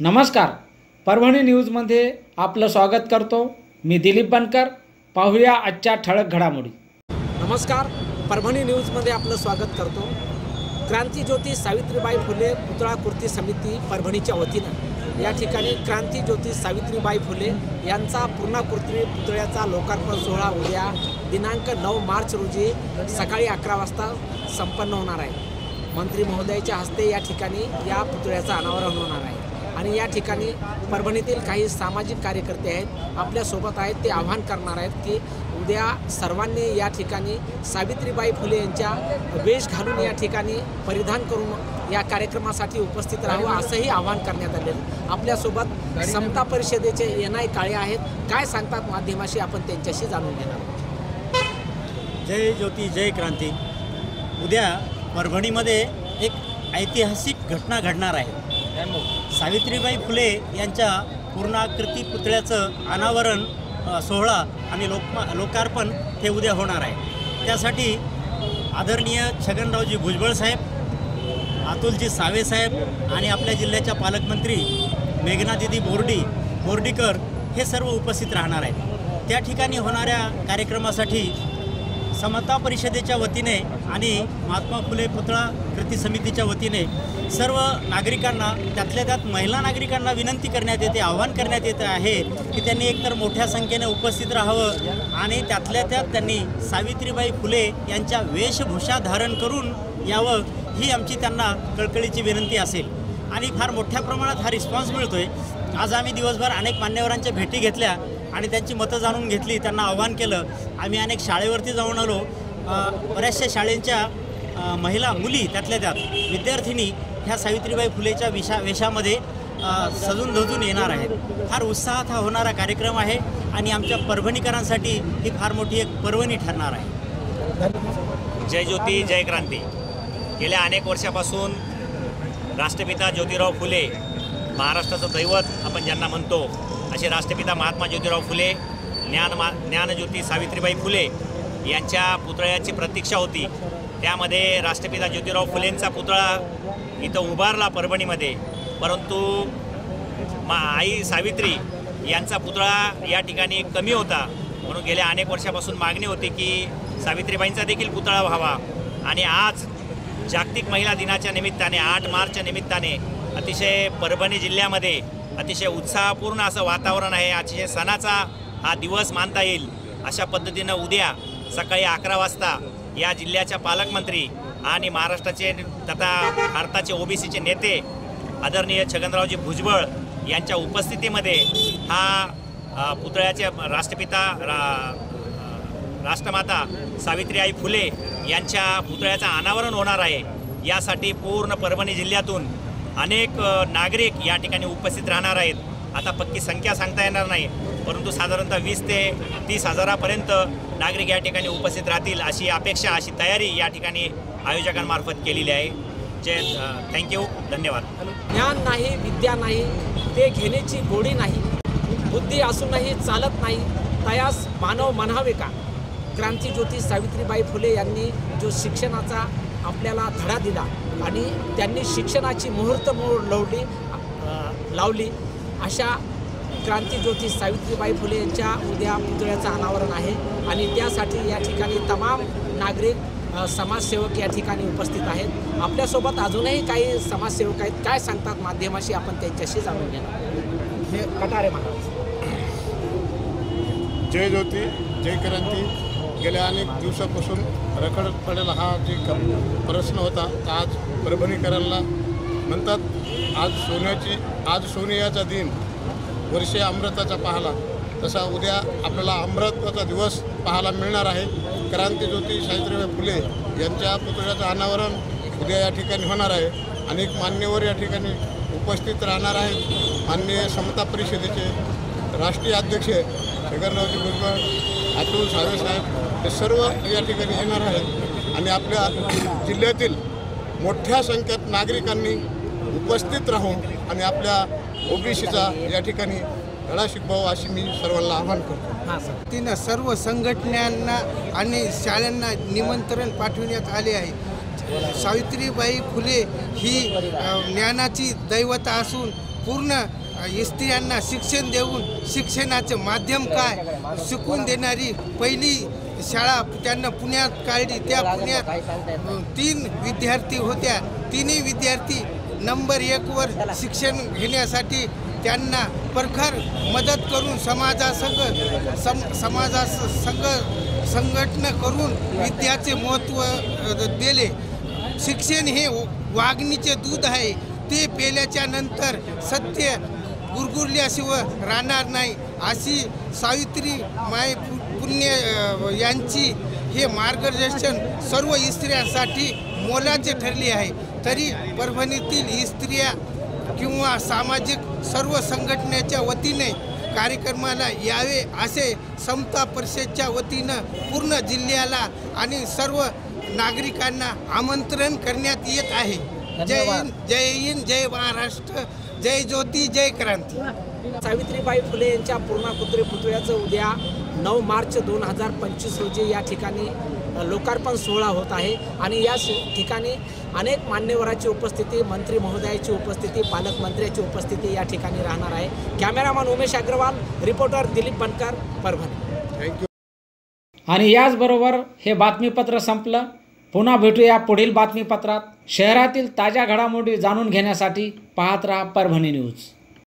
नमस्कार, परभणी न्यूजमध्ये आपलं स्वागत करतो। मी दिलीप बनकर। पाहूया आजच्या ठळक घडामोडी। नमस्कार, परभणी न्यूजमध्ये आपलं स्वागत करतो। क्रांतिज्योती सावित्रीबाई फुले पुतळा कृती समिती परभणीच्या वतीनं या ठिकाणी क्रांतिज्योती सावित्रीबाई फुले यांचा पूर्णाकृती पुतळ्याचा लोकार्पण सोहळा उद्या दिनांक 9 मार्च रोजी सकाळी 11 वाजता संपन्न होणार आहे। मंत्री महोदयाच्या हस्ते या ठिकाणी या पुतळ्याचं अनावरण होणार आहे आणि या ठिकाणी परभणीतील काही सामाजिक कार्यकर्ते आहेत, आपल्यासोबत आहेत। ते आवाहन करणार आहेत की उद्या सर्वांनी या ठिकाणी सावित्रीबाई फुले यांच्या वेश घालून या ठिकाणी परिधान करून या कार्यक्रमासाठी उपस्थित राहावं असंही आवाहन करण्यात आले। आपल्यासोबत समता परिषदेचे एनआय काळे आहेत, काय सांगतात माध्यमाशी आपण त्यांच्याशी जाणून घेणार। जय ज्योती जय क्रांती। उद्या परभणीमध्ये एक ऐतिहासिक घटना घडणार आहे। सावित्रीबाई फुले यांच्या पूर्णाकृती पुतळ्याचं अनावरण सोहळा आणि लोकार्पण हे उद्या होणार आहे। त्यासाठी आदरणीय छगनरावजी भुजबळ साहेब, अतुलजी सावे साहेब आणि आपल्या जिल्ह्याच्या पालकमंत्री मेघनादिदी बोर्डीकर हे सर्व उपस्थित राहणार आहेत। त्या ठिकाणी होणाऱ्या कार्यक्रमासाठी समता परिषदेच्या वतीने आणि महात्मा फुले पुतळा कृती समितीच्या वतीने सर्व नागरिकांना, त्यातल्या त्यात महिला नागरिकांना विनंती करण्यात येते, आवाहन करण्यात येते आहे की त्यांनी एकतर मोठ्या संख्येने उपस्थित राहावं आणि त्यातल्या त्यात त्यांनी सावित्रीबाई फुले यांच्या वेशभूषा धारण करून यावं, ही आमची त्यांना कळकळीची विनंती असेल। आणि फार मोठ्या प्रमाणात हा रिस्पॉन्स मिळतोय। आज आम्ही दिवसभर अनेक मान्यवरांच्या भेटी घेतल्या आणि त्यांची मतं जाणून घेतली, त्यांना आवाहन केलं। आम्ही अनेक शाळेवरती जाऊन आलो। बऱ्याचशा शाळेंच्या महिला मुली, त्यातल्या त्यात विद्यार्थिनी ह्या सावित्रीबाई फुलेच्या वेशामध्ये सजून धजून येणार आहेत। फार उत्साहात हा होणारा कार्यक्रम आहे आणि आमच्या परभणीकरांसाठी ही फार मोठी एक पर्वणी ठरणार आहे। जय ज्योती जय क्रांती। गेल्या अनेक वर्षापासून राष्ट्रपिता ज्योतिराव फुले, महाराष्ट्राचं दैवत आपण ज्यांना म्हणतो, असे राष्ट्रपिता महात्मा ज्योतिराव फुले, ज्ञानज्योती सावित्रीबाई फुले यांच्या पुतळ्याची प्रतीक्षा होती। त्यामध्ये राष्ट्रपिता ज्योतिराव फुलेंचा पुतळा इथं उभारला परभणीमध्ये, परंतु आई सावित्री यांचा पुतळा या ठिकाणी कमी होता। म्हणून गेल्या अनेक वर्षापासून मागणी होती की सावित्रीबाईंचा देखील पुतळा व्हावा। आणि आज जागतिक महिला दिनाच्या निमित्ताने 8 मार्चच्या निमित्ताने अतिशय परभणी जिल्ह्यामध्ये अतिशय उत्साहपूर्ण असं वातावरण आहे। अतिशय सणाचा हा दिवस मानता येईल अशा पद्धतीनं उद्या सकाळी 11 वाजता या जिल्ह्याच्या पालकमंत्री आणि महाराष्ट्राचे तथा भारताचे ओबीसीचे नेते आदरणीय छगनरावजी भुजबळ यांच्या उपस्थितीमध्ये हा पुतळ्याचे राष्ट्रपिता राष्ट्रमाता सावित्रीबाई फुले यांच्या पुतळ्याचं अनावरण होणार आहे। यासाठी पूर्ण परभणी जिल्ह्यातून अनेक नागरिक या ठिकाणी उपस्थित राहणार आहेत। आता पक्की संख्या सांगता येणार नाही, परंतु साधारणतः 20 ते 30 हजारापर्यंत नागरिक या ठिकाणी उपस्थित राहतील अशी अपेक्षा, अशी तयारी या ठिकाणी आयोजकांमार्फत केलेली आहे। थँक्यू, धन्यवाद। ज्ञान नाही, विद्या नाही, ते घेण्याची गोडी नाही, बुद्धी असूनही चालत नाही, तयास मानव म्हणावे का। क्रांतिज्योती सावित्रीबाई फुले यांनी जो शिक्षणाचा आपल्याला धडा दिला आणि त्यांनी शिक्षणाची मुहूर्तमेढ लावली, अशा क्रांतिज्योती सावित्रीबाई फुले यांच्या उद्या पुतळ्याचं अनावरण आहे आणि त्यासाठी या ठिकाणी तमाम नागरिक, समाजसेवक या ठिकाणी उपस्थित आहेत। आपल्यासोबत अजूनही काही समाजसेवक आहेत, काय सांगतात माध्यमाशी आपण त्यांच्याशी जाणून घेणार। हे कटारे महाराज। जय ज्योती जय क्रांती। गेल्या अनेक दिवसापासून रखडत पडेला हा जे प्रश्न होता, आज परभणीकरांना म्हणतात आज सोनियाचा दिन, वर्षे अमृताचा पाहला, तसा उद्या आपल्याला अमृताचा दिवस पाहायला मिळणार आहे। क्रांतिज्योती सावित्रीबाई फुले यांच्या पुतळ्याचं अनावरण उद्या या ठिकाणी होणार आहे। अनेक मान्यवर या ठिकाणी उपस्थित राहणार आहेत। माननीय समता परिषदेचे राष्ट्रीय अध्यक्ष छगनरावजी भुजबळ, अतुल सावे साहेब हे सर्व या ठिकाणी येणार आहेत आणि आपल्या जिल्ह्यातील मोठ्या संख्येत नागरिकांनी उपस्थित राहून आणि आपल्या ओबीसीचा या ठिकाणी धडा शिकवावा अशी मी सर्वांना आवाहन करतो। तिनं सर्व संघटनांना आणि शाळांना निमंत्रण पाठविण्यात आले आहे। सावित्रीबाई फुले ही ज्ञानाची दैवता असून पूर्ण स्त्रियांना शिक्षण देऊन शिक्षणाचे माध्यम काय शिकून देणारी पहिली शाळा त्यांना पुण्यात काढली. त्या पुण्यात 3 विद्यार्थी होत्या. तिन्ही विद्यार्थी नंबर 1 वर शिक्षण घेण्यासाठी त्यांना प्रखर मदत करून समाजासंग संघटना करून विद्याचे महत्त्व दिले. शिक्षण हे वाघिणीचे दूध आहे. ते पेल्याच्या नंतर सत्य गुरगुरल्याशिवाय राहणार नाही. अशी सावित्रीबाई फुले यांची हे मार्गदर्शन सर्व स्त्रियांसाठी मोलाचे ठरले आहे. तरी परभणीतील स्त्रिया किंवा सामाजिक सर्व संघटनेच्या वतीने कार्यक्रमाला यावे असे समता परिषदेच्या वतीनं पूर्ण जिल्ह्याला आणि सर्व नागरिकांना आमंत्रण करण्यात येत आहे. जय हिंद, जय हिंद, जय महाराष्ट्र, जय ज्योती, जय क्रांती. सावित्रीबाई फुले यांच्या पूर्णाकृती पुतळ्याचं उद्या 9 मार्च 2025 रोजी या ठिकाणी लोकार्पण सोहळा होत आहे आणि या ठिकाणी अनेक मान्यवरांची उपस्थिती, मंत्री महोदयाची उपस्थिती, पालकमंत्र्याची उपस्थिती या ठिकाणी राहणार आहे. कॅमेरामॅन उमेश अग्रवाल, रिपोर्टर दिलीप बनकर, परभणी. थँक्यू. आणि याचबरोबर हे बातमीपत्र संपलं. पुन्हा भेटूया पुढील बातमीपत्रात. शहरातील ताज्या घडामोडी जाणून घेण्यासाठी पाहत राहा परभणी न्यूज.